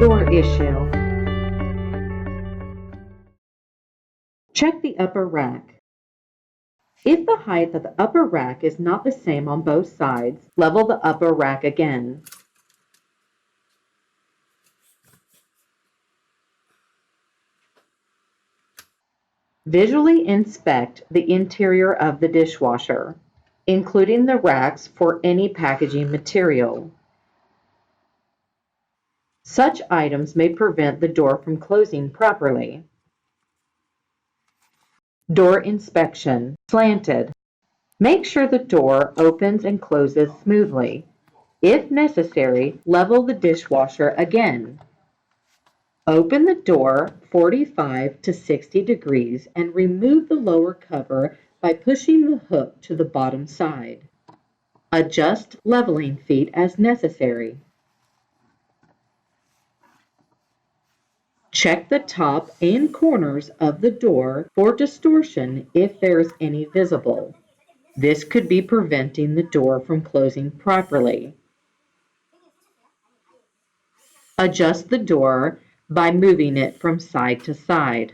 Door issue. Check the upper rack. If the height of the upper rack is not the same on both sides, level the upper rack again. Visually inspect the interior of the dishwasher, including the racks for any packaging material. Such items may prevent the door from closing properly. Door inspection. Slanted. Make sure the door opens and closes smoothly. If necessary, level the dishwasher again. Open the door 45 to 60 degrees and remove the lower cover by pushing the hook to the bottom side. Adjust leveling feet as necessary. Check the top and corners of the door for distortion if there is any visible. This could be preventing the door from closing properly. Adjust the door by moving it from side to side.